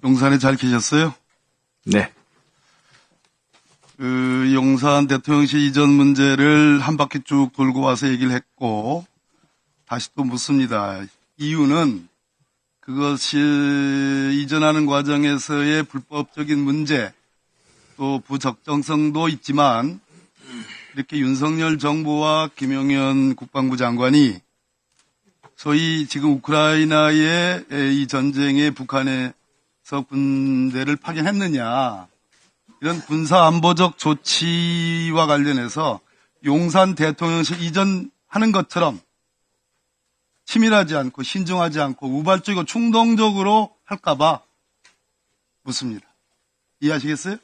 용산에 잘 계셨어요? 네. 용산 대통령실 이전 문제를 한 바퀴 쭉 돌고 와서 얘기를 했고, 다시 또 묻습니다. 이유는 그것이 이전하는 과정에서의 불법적인 문제, 또 부적정성도 있지만, 이렇게 윤석열 정부와 김용현 국방부 장관이 소위 지금 우크라이나의 이 전쟁에 북한에서 군대를 파견했느냐, 이런 군사안보적 조치와 관련해서 용산 대통령실 이전하는 것처럼 치밀하지 않고 신중하지 않고 우발적이고 충동적으로 할까봐 묻습니다. 이해하시겠어요?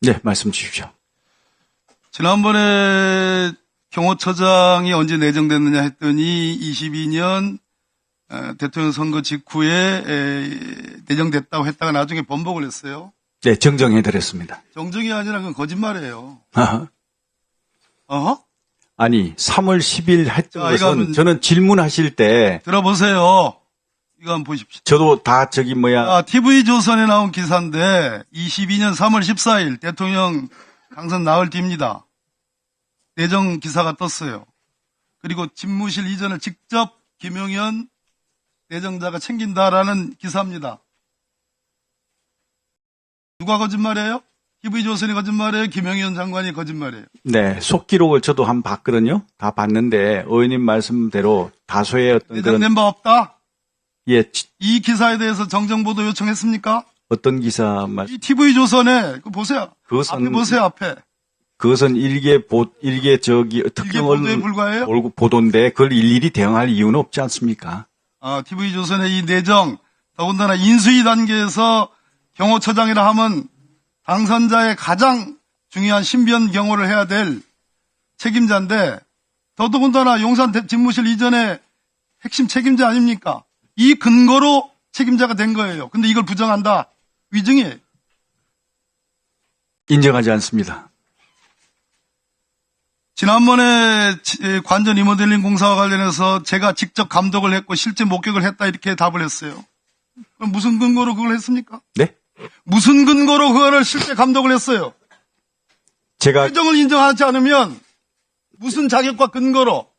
네, 말씀 주십시오. 지난번에 경호처장이 언제 내정됐느냐 했더니 22년 대통령 선거 직후에 내정됐다고 했다가 나중에 번복을 했어요. 네, 정정해드렸습니다. 정정이 아니라 그건 거짓말이에요. 아니, 3월 10일 했던 자, 것은 저는 질문하실 때 들어보세요. 이거 한번 보십시오. 저도 다 TV조선에 나온 기사인데 22년 3월 14일 대통령 당선 나흘 뒤입니다. 내정 기사가 떴어요. 그리고 집무실 이전을 직접 김용현 내정자가 챙긴다라는 기사입니다. 누가 거짓말이에요? TV조선이 거짓말이에요? 김용현 장관이 거짓말이에요? 네, 속기록을 저도 한번 봤거든요. 다 봤는데 의원님 말씀대로 다소의 어떤 내정된 바 없다? 예, 이 기사에 대해서 정정보도 요청했습니까? 어떤 기사 말씀? 이 TV조선에 그거 보세요. 앞에 보세요, 앞에. 그것은 일개 특정 보도에 불과해요? 보도인데 그걸 일일이 대응할 이유는 없지 않습니까? TV조선의 이 내정, 더군다나 인수위 단계에서 경호처장이라 하면 당선자의 가장 중요한 신변 경호를 해야 될 책임자인데, 더더군다나 용산 집무실 이전의 핵심 책임자 아닙니까? 이 근거로 책임자가 된 거예요. 근데 이걸 부정한다. 위증이에요. 인정하지 않습니다. 지난번에 관전 리모델링 공사와 관련해서 제가 직접 감독을 했고 실제 목격을 했다 이렇게 답을 했어요. 그럼 무슨 근거로 그걸 했습니까? 네? 무슨 근거로 그거를 실제 감독을 했어요? 제가 규정을 인정하지 않으면 무슨 자격과 근거로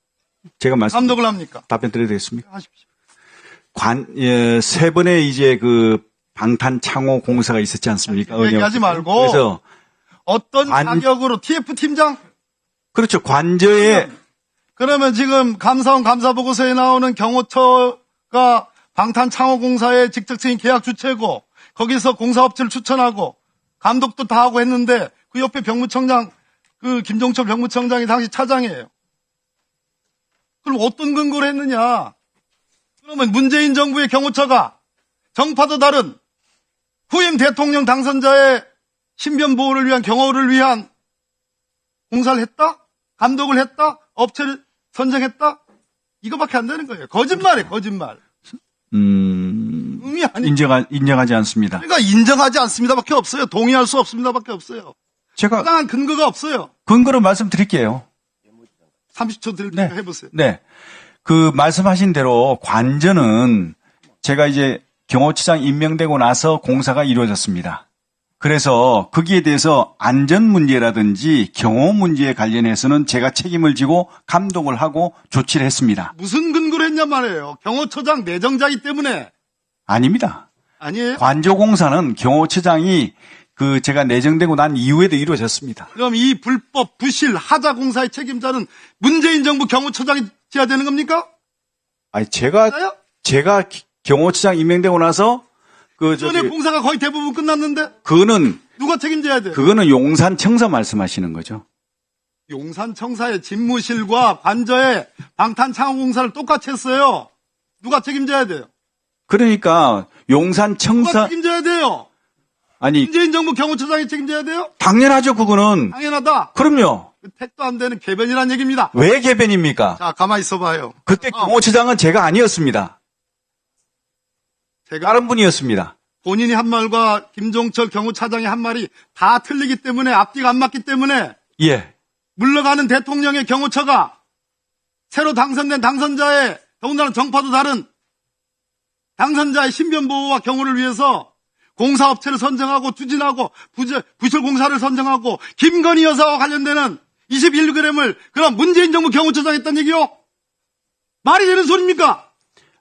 감독을 합니까? 답변 드리겠습니다. 하십시오. 세 번의 이제 방탄 창호 공사가 있었지 않습니까? 얘기하지 말고. 그래서 어떤 자격으로 TF 팀장? 그렇죠. 관저에 그러면 지금 감사원 감사보고서에 나오는 경호처가 방탄 창호 공사의 직접적인 계약 주체고 거기서 공사업체를 추천하고 감독도 다 하고 했는데 그 옆에 병무청장 김종철 병무청장이 당시 차장이에요. 그럼 어떤 근거로 했느냐? 그러면 문재인 정부의 경호처가 정파도 다른 후임 대통령 당선자의 신변 보호를 위한 경호를 위한 공사를 했다? 감독을 했다? 업체를 선정했다? 이거밖에 안 되는 거예요. 거짓말이에요, 거짓말. 의미 아니. 인정하지 않습니다. 그러니까 인정하지 않습니다밖에 없어요. 동의할 수 없습니다밖에 없어요. 제가 부당한 근거가 없어요. 근거로 말씀드릴게요. 30초 드릴게요. 해보세요. 네. 말씀하신 대로 관저는 제가 이제 경호처장 임명되고 나서 공사가 이루어졌습니다. 그래서 거기에 대해서 안전 문제라든지 경호 문제에 관련해서는 제가 책임을 지고 감독을 하고 조치를 했습니다. 무슨 근거로 했냐 말이에요. 경호처장 내정자이기 때문에. 아닙니다. 아니에요? 관저공사는 경호처장이 제가 내정되고 난 이후에도 이루어졌습니다. 그럼 이 불법 부실 하자 공사의 책임자는 문재인 정부 경호처장이 져야 되는 겁니까? 아니 제가 경호처장 임명되고 나서 전에 공사가 거의 대부분 끝났는데 그거는 누가 책임져야 돼요? 그거는 용산청사 말씀하시는 거죠. 용산청사의 집무실과 관저의 방탄창호 공사를 똑같이 했어요. 누가 책임져야 돼요? 그러니까 용산청사 누가 책임져야 돼요? 아니 문재인 정부 경호처장이 책임져야 돼요? 당연하죠. 그거는 당연하다. 그럼요. 택도 안 되는 개변이란 얘기입니다. 왜 개변입니까? 자, 가만히 있어봐요. 그때 경호처장은 제가 아니었습니다. 다른 분이었습니다. 본인이 한 말과 김종철 경호차장의 한 말이 다 틀리기 때문에 앞뒤가 안 맞기 때문에 예. 물러가는 대통령의 경호처가 새로 당선된 당선자의 더군다나 정파도 다른 당선자의 신변 보호와 경호를 위해서 공사업체를 선정하고 추진하고 부실 공사를 선정하고 김건희 여사와 관련되는 21g을 그럼 문재인 정부 경호처장 했단 얘기요? 말이 되는 소리입니까?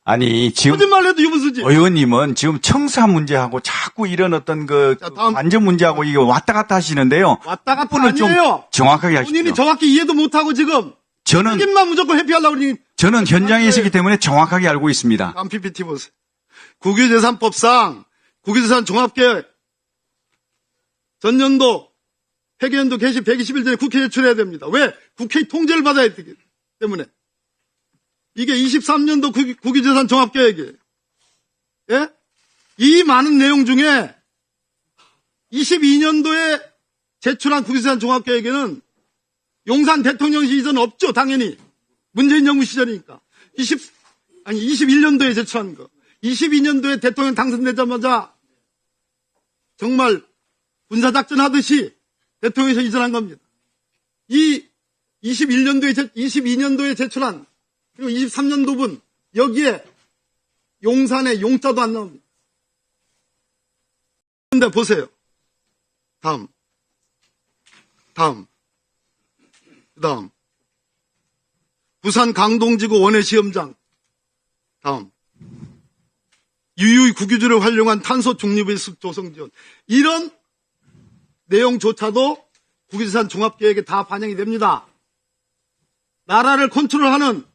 아니, 지금 거짓말 해도 유분수지. 의원님은 지금 청사 문제하고 자꾸 이런 어떤 그 자, 다음. 관전 문제하고 이게 왔다 갔다 하시는데요. 왔다 갔다 부분을 좀 아니에요. 정확하게 하십시오. 본인이 정확히 이해도 못하고 지금 저는 책임만 무조건 회피하려고 그러니 저는 현장에 있었기 때문에 정확하게 알고 있습니다. 다음 PPT 보세요. 국유재산법상 국유재산 종합계획 전년도 회계연도 개시 120일 전에 국회에 제출해야 됩니다. 왜? 국회의 통제를 받아야 되기 때문에. 이게 23년도 국유재산 종합계획이에요. 예? 이 많은 내용 중에 22년도에 제출한 국유재산 종합계획에는 용산 대통령실 이전 없죠, 당연히. 문재인 정부 시절이니까. 21년도에 제출한 거. 22년도에 대통령 당선되자마자 정말 군사작전 하듯이 대통령에서 이전한 겁니다. 이 22년도에 제출한 그리고 23년도분 여기에 용산에 용자도 안 나옵니다. 그런데 보세요. 다음. 그다음. 부산 강동지구 원해시험장. 다음. 유유히 국유지를 활용한 탄소 중립의 숲 조성 지원. 이런 내용조차도 국유재산 종합계획에 다 반영이 됩니다. 나라를 컨트롤하는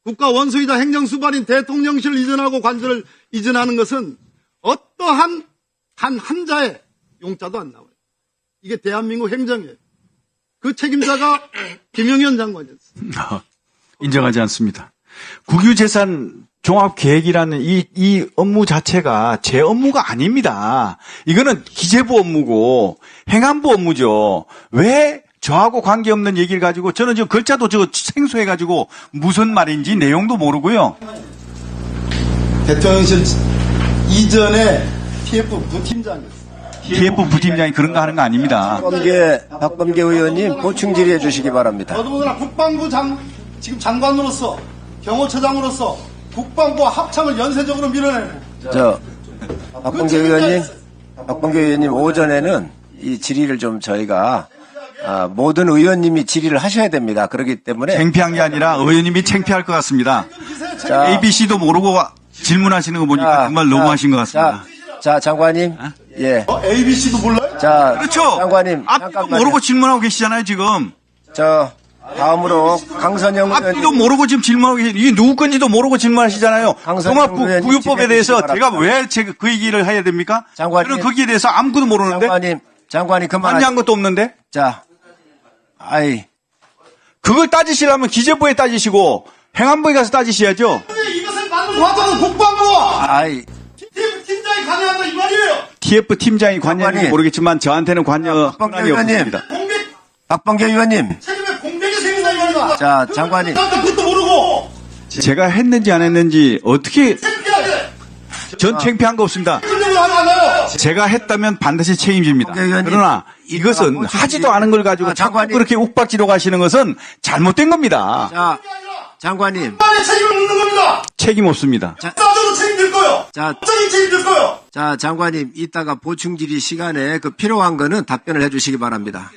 국가 원수이자 행정수반인 대통령실을 이전하고 관저를 이전하는 것은 어떠한 단 한자의 용자도 안 나와요. 이게 대한민국 행정이에요. 그 책임자가 김영현 장관이었어요. 인정하지 않습니다. 국유재산 종합계획이라는 이 업무 자체가 제 업무가 아닙니다. 이거는 기재부 업무고 행안부 업무죠. 왜 저하고 관계없는 얘기를 가지고 저는 지금 글자도 저거 생소해가지고 무슨 말인지 내용도 모르고요. 대통령실 이전에 TF 부팀장이었어요. TF 부팀장이 그런 거 하는 거 아닙니다. 박범계 의원님 보충 질의해 주시기 바랍니다. 더더군다나 국방부 지금 장관으로서 경호처장으로서 국방부와 합참을 연쇄적으로 밀어내고 박범계 의원님 오전에는 이 질의를 좀 저희가 모든 의원님이 질의를 하셔야 됩니다. 그렇기 때문에 창피한 게 아니라 의원님이 창피할 것 같습니다. 자, ABC도 모르고 질문하시는 거 보니까 정말 너무하신 것 같습니다. 자, 장관님, 예, ABC도 몰라요? 자, 그렇죠. 장관님, 앞도 잠깐만요. 모르고 질문하고 계시잖아요, 지금. 다음으로 강선영 앞뒤도 의원님, 모르고 지금 질문하고 계시 이게 누구 건지도 모르고 질문하시잖아요. 강선영 의원님 종합구유법에 대해서 질의해 제가 주시기 왜 그 얘기를 해야 됩니까? 장관님. 저는 거기에 대해서 아무것도 모르는데 장관님 관여한 그만하시죠. 것도 없는데 자, 그걸 따지시려면 기재부에 따지시고 행안부에 가서 따지셔야죠. 근데 이것을 만들고 하자는 국방부와 TF 팀장이 관여한다 이 말이에요. TF 팀장이 관여했는지 장관님. 모르겠지만 저한테는 관여 박범계 권한이 의원님. 없습니다. 공백 박범계 의원님, 책임에 공백이 생긴다 이 말이야. 자, 장관님, 나한테 그것도 모르고 제가 했는지 안 했는지 어떻게 창피하게 전 창피한 거 없습니다. 그런 거 하나요? 제가 했다면 반드시 책임집니다. 박범계 의원님. 그러나 이것은 보충 하지도 질의. 않은 걸 가지고 자꾸 장관님. 그렇게 욱박지로 가시는 것은 잘못된 겁니다. 자, 장관님, 빨리 책임을 묻는 겁니다. 책임 없습니다. 나도 책임질 거요. 자, 갑자기 책임질 거요. 장관님, 이따가 보충 질의 시간에 그 필요한 거는 답변을 해주시기 바랍니다.